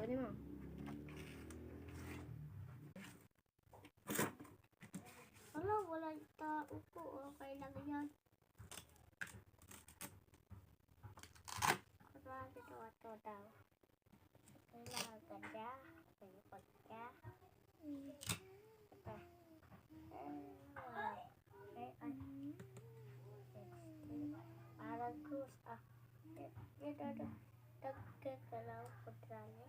Kunin mo. Wala tao po. Okay lang yan. Ito daw. Kailangan ganda. Palipot ka. Ito. Parang cruise. Ito. Dagkakalaw po trali.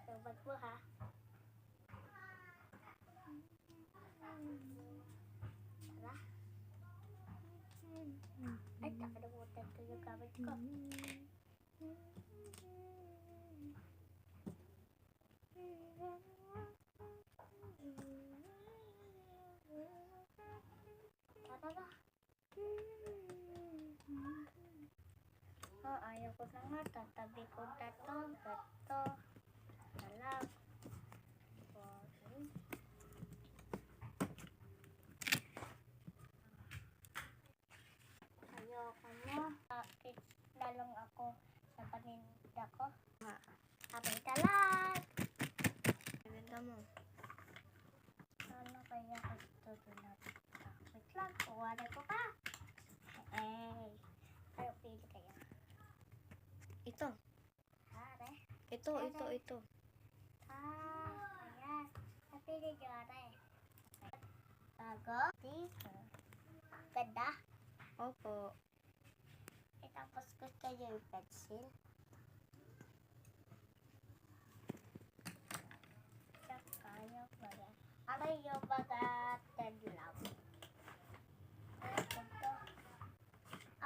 Sabat mo ha. Tara. Ay, nakalimutan ko yung gamit ko. Tara. Ayaw ko na nga. Tatabi ko na to. Gato. Talag. Ayoko na. Bakit na lang ako sa paninda ko? Abay talag! Ibenta mo. Ano kaya ito doon? Wait lang. Kuwanan ko pa. Pero pili kayo. Ito. Are. Ito. Ayan. Napili nyo are. Bago. Dito. Ganda. Opo. Tapos gusto nyo yung pencil. Tsaka yung mga. Aray yung mga tenlaw.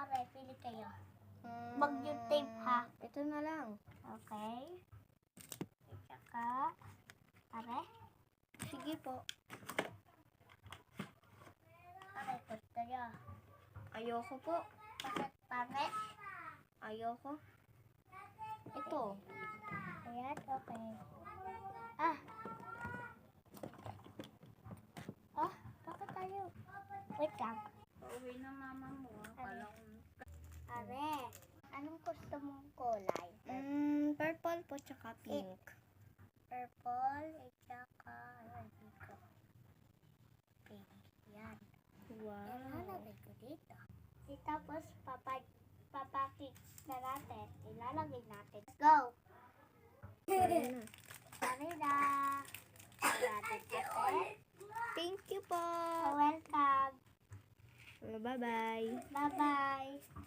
Aray, pili kayo. Mag yung tape ha. Ito na lang. Okay. Tsaka. Aray. Sige po. Aray, gusto nyo. Ayoko po. Bakit pare? Ayoko. Ito. Ayan, okay. Bakit tayo? Wait lang. Pauwi na mama mo. Are, anong gusto mong kulay? Purple po tsaka pink. Purple, at saka, dito. Pink. Yan. Wow. Yan, lalagay ko dito. Tapos, papakit na natin. Ilalagay natin. Let's go! Sorry na. Thank you po. Welcome. Bye-bye. Bye-bye.